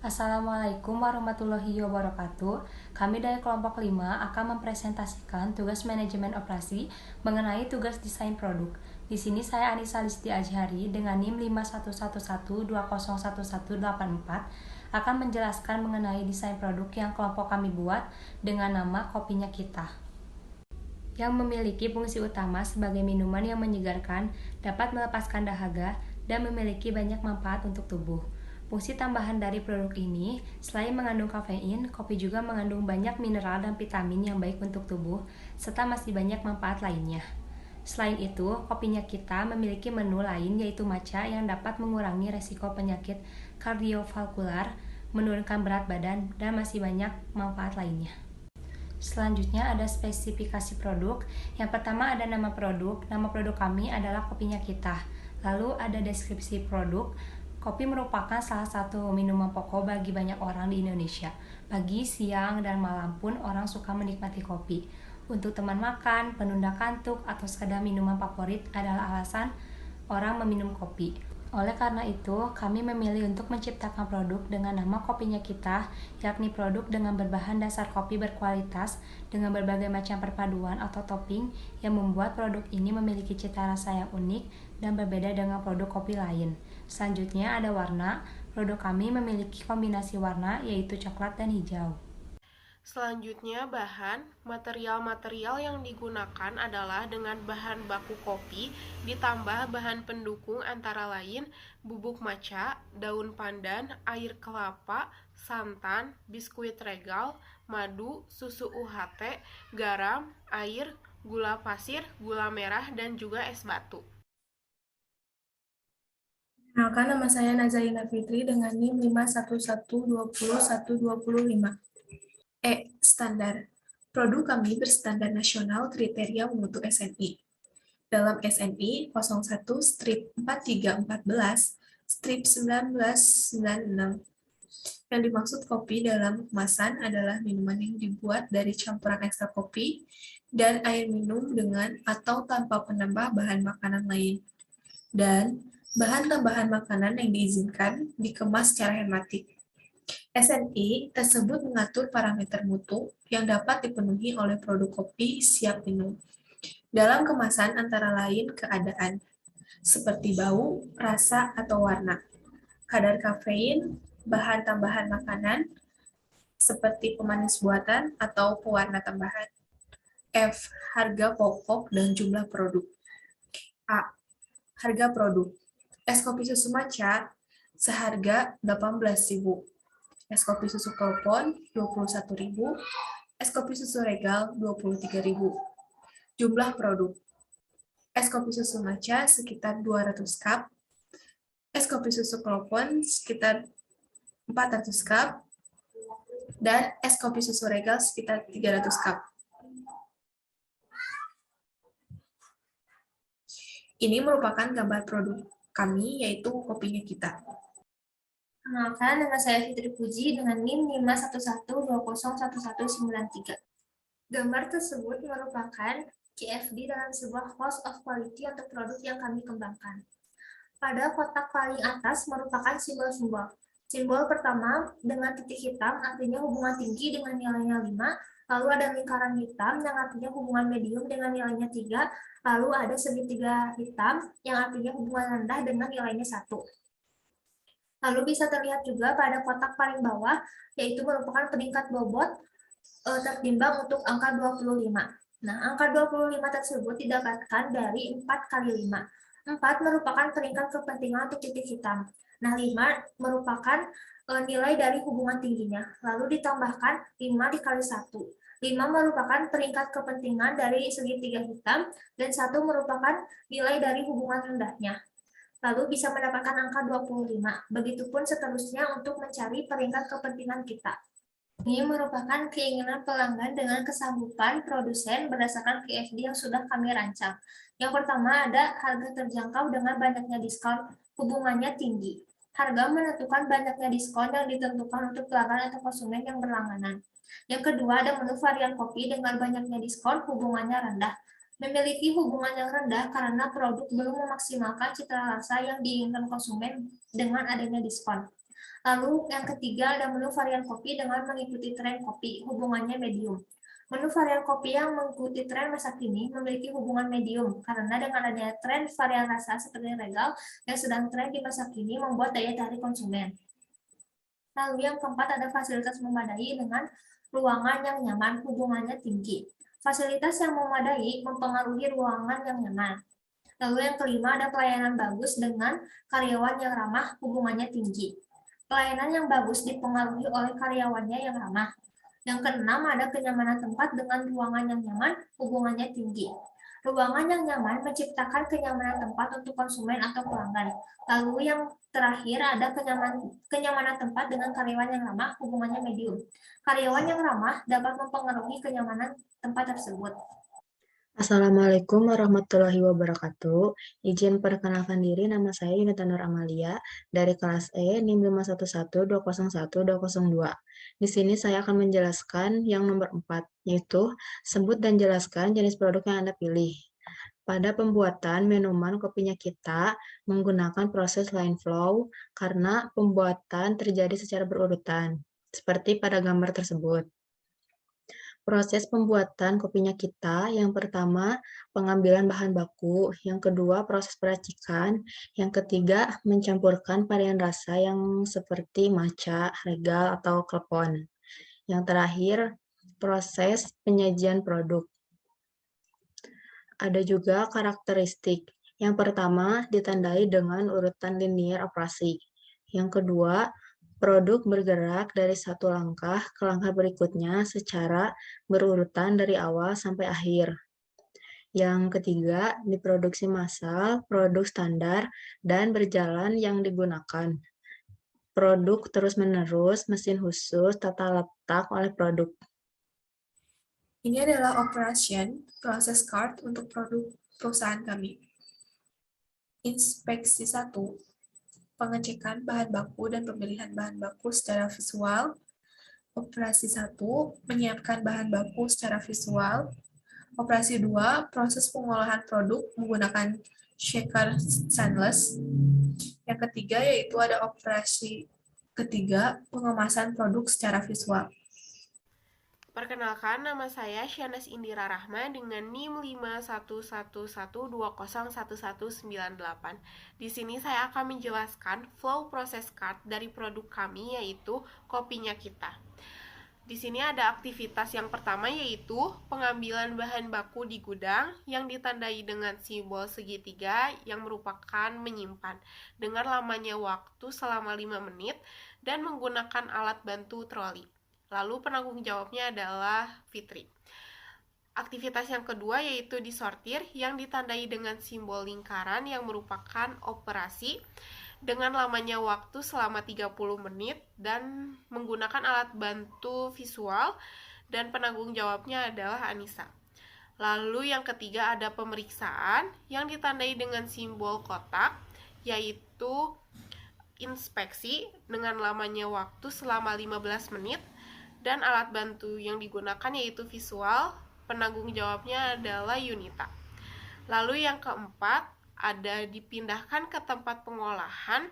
Assalamualaikum warahmatullahi wabarakatuh. Kami dari kelompok 5 akan mempresentasikan tugas manajemen operasi mengenai tugas desain produk. Di sini saya Anissa Listi Azhari dengan NIM 5111201184 akan menjelaskan mengenai desain produk yang kelompok kami buat dengan nama Kopinya Kita, yang memiliki fungsi utama sebagai minuman yang menyegarkan, dapat melepaskan dahaga, dan memiliki banyak manfaat untuk tubuh. Fungsi tambahan dari produk ini, selain mengandung kafein, kopi juga mengandung banyak mineral dan vitamin yang baik untuk tubuh, serta masih banyak manfaat lainnya. Selain itu, Kopinya Kita memiliki menu lain yaitu matcha yang dapat mengurangi resiko penyakit kardiovaskular, menurunkan berat badan, dan masih banyak manfaat lainnya. Selanjutnya ada spesifikasi produk. Yang pertama ada nama produk. Nama produk kami adalah Kopinya Kita. Lalu ada deskripsi produk. Kopi merupakan salah satu minuman pokok bagi banyak orang di Indonesia. Pagi, siang, dan malam pun orang suka menikmati kopi. Untuk teman makan, penunda kantuk, atau sekadar minuman favorit adalah alasan orang meminum kopi. Oleh karena itu, kami memilih untuk menciptakan produk dengan nama Kopinya Kita, yakni produk dengan berbahan dasar kopi berkualitas dengan berbagai macam perpaduan atau topping yang membuat produk ini memiliki cita rasa yang unik dan berbeda dengan produk kopi lain. Selanjutnya ada warna. Produk kami memiliki kombinasi warna yaitu coklat dan hijau. Selanjutnya, material-material yang digunakan adalah dengan bahan baku kopi ditambah bahan pendukung antara lain bubuk matcha, daun pandan, air kelapa, santan, biskuit regal, madu, susu UHT, garam, air, gula pasir, gula merah, dan juga es batu. Kenalkan, nama saya Nazarina Fitri dengan NIM 51120125. Standar. Produk kami berstandar nasional kriteria mutu SNI. Dalam SNI 01 strip 4314 strip 1996. Yang dimaksud kopi dalam kemasan adalah minuman yang dibuat dari campuran ekstra kopi dan air minum dengan atau tanpa penambah bahan makanan lain. Dan bahan tambahan makanan yang diizinkan dikemas secara hermetik. SNI tersebut mengatur parameter mutu yang dapat dipenuhi oleh produk kopi siap minum. Dalam kemasan antara lain keadaan, seperti bau, rasa, atau warna, kadar kafein, bahan tambahan makanan, seperti pemanis buatan atau pewarna tambahan. F. Harga pokok dan jumlah produk. A. Harga produk. Es kopi susu matcha seharga 18.000. Es kopi susu Kelpon 21.000. Es kopi susu Regal 23.000. Jumlah produk. Es kopi susu matcha sekitar 200 cup. Es kopi susu Kelpon sekitar 400 cup. Dan es kopi susu Regal sekitar 300 cup. Ini merupakan gambar produk kami, yaitu Kopinya Kita. Kenalkan, nama saya Fitri Puji dengan NIM 5112011193. Gambar tersebut merupakan KFD dalam sebuah cost of quality untuk produk yang kami kembangkan. Pada kotak paling atas merupakan simbol-simbol. Simbol pertama dengan titik hitam artinya hubungan tinggi dengan nilainya 5, lalu ada lingkaran hitam yang artinya hubungan medium dengan nilainya 3, lalu ada segitiga hitam yang artinya hubungan rendah dengan nilainya 1. Lalu bisa terlihat juga pada kotak paling bawah, yaitu merupakan peringkat bobot tertimbang untuk angka 25. Nah, angka 25 tersebut didapatkan dari 4 kali 5. 4 merupakan peringkat kepentingan untuk titik hitam. Nah, 5 merupakan nilai dari hubungan tingginya. Lalu ditambahkan 5 dikali 1. 5 merupakan peringkat kepentingan dari segitiga hitam, dan 1 merupakan nilai dari hubungan rendahnya. Lalu bisa mendapatkan angka 25. Begitupun seterusnya untuk mencari peringkat kepentingan kita. Ini merupakan keinginan pelanggan dengan kesanggupan produsen berdasarkan KFD yang sudah kami rancang. Yang pertama ada harga terjangkau dengan banyaknya diskon, hubungannya tinggi. Harga menentukan banyaknya diskon yang ditentukan untuk pelanggan atau konsumen yang berlangganan. Yang kedua ada menu varian kopi dengan banyaknya diskon, hubungannya rendah. Memiliki hubungan yang rendah karena produk belum memaksimalkan cita rasa yang diinginkan konsumen dengan adanya diskon. Lalu yang ketiga ada menu varian kopi dengan mengikuti tren kopi, hubungannya medium. Menu varian kopi yang mengikuti tren masa kini memiliki hubungan medium karena dengan adanya tren varian rasa seperti regal yang sedang tren di masa kini membuat daya tarik konsumen. Lalu yang keempat ada fasilitas memadai dengan ruangan yang nyaman, hubungannya tinggi. Fasilitas yang memadai mempengaruhi ruangan yang nyaman. Lalu yang kelima ada pelayanan bagus dengan karyawan yang ramah, hubungannya tinggi. Pelayanan yang bagus dipengaruhi oleh karyawannya yang ramah. Yang keenam ada kenyamanan tempat dengan ruangan yang nyaman, hubungannya tinggi. Ruangan yang nyaman menciptakan kenyamanan tempat untuk konsumen atau pelanggan. Lalu yang terakhir ada kenyamanan tempat dengan karyawan yang ramah, hubungannya medium. Karyawan yang ramah dapat mempengaruhi kenyamanan tempat tersebut. Assalamualaikum warahmatullahi wabarakatuh. Izin perkenalkan diri, nama saya Yunita Nur Amalia dari kelas E NIM 511201202. Di sini saya akan menjelaskan yang nomor 4, yaitu sebut dan jelaskan jenis produk yang Anda pilih. Pada pembuatan minuman kopinya kita menggunakan proses line flow karena pembuatan terjadi secara berurutan, seperti pada gambar tersebut. Proses pembuatan kopinya kita, yang pertama pengambilan bahan baku, yang kedua proses peracikan, yang ketiga mencampurkan varian rasa yang seperti matcha, regal, atau klepon. Yang terakhir proses penyajian produk. Ada juga karakteristik. Yang pertama ditandai dengan urutan linier operasi. Yang kedua, produk bergerak dari satu langkah ke langkah berikutnya secara berurutan dari awal sampai akhir. Yang ketiga, diproduksi massal, produk standar, dan berjalan yang digunakan. Produk terus-menerus, mesin khusus, tata letak oleh produk. Ini adalah operation proses card untuk produk perusahaan kami. Inspeksi 1. Pengecekan bahan baku dan pemilihan bahan baku secara visual. Operasi 1, menyiapkan bahan baku secara visual. Operasi 2, proses pengolahan produk menggunakan shaker stainless. Yang ketiga yaitu ada operasi ketiga, pengemasan produk secara visual. Perkenalkan, nama saya Syanas Indira Rahma dengan NIM 51112011198. Di sini saya akan menjelaskan flow proses card dari produk kami, yaitu kopinya kita. Di sini ada aktivitas yang pertama, yaitu pengambilan bahan baku di gudang yang ditandai dengan simbol segitiga yang merupakan menyimpan dengan lamanya waktu selama 5 menit dan menggunakan alat bantu troli. Lalu penanggung jawabnya adalah Fitri. Aktivitas yang kedua yaitu disortir yang ditandai dengan simbol lingkaran yang merupakan operasi dengan lamanya waktu selama 30 menit dan menggunakan alat bantu visual dan penanggung jawabnya adalah Anissa. Lalu yang ketiga ada pemeriksaan yang ditandai dengan simbol kotak yaitu inspeksi dengan lamanya waktu selama 15 menit dan alat bantu yang digunakan yaitu visual, penanggung jawabnya adalah Yunita. Lalu yang keempat, ada dipindahkan ke tempat pengolahan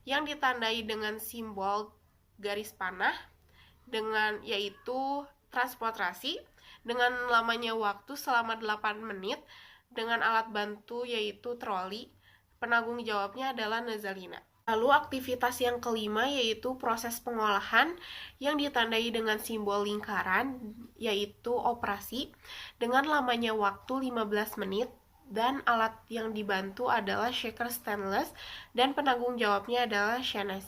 yang ditandai dengan simbol garis panah dengan yaitu transportasi dengan lamanya waktu selama 8 menit dengan alat bantu yaitu troli, penanggung jawabnya adalah Nazalina. Lalu aktivitas yang kelima yaitu proses pengolahan yang ditandai dengan simbol lingkaran yaitu operasi dengan lamanya waktu 15 menit dan alat yang dibantu adalah shaker stainless dan penanggung jawabnya adalah Shanes.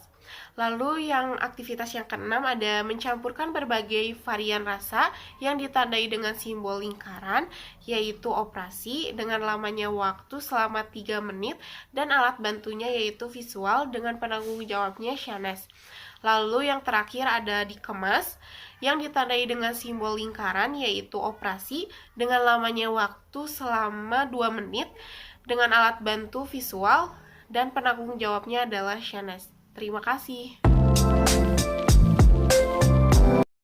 Lalu yang aktivitas yang keenam ada mencampurkan berbagai varian rasa yang ditandai dengan simbol lingkaran yaitu operasi dengan lamanya waktu selama 3 menit dan alat bantunya yaitu visual dengan penanggung jawabnya Shanes. Lalu yang terakhir ada dikemas yang ditandai dengan simbol lingkaran yaitu operasi dengan lamanya waktu selama 2 menit dengan alat bantu visual dan penanggung jawabnya adalah Shanes. Terima kasih.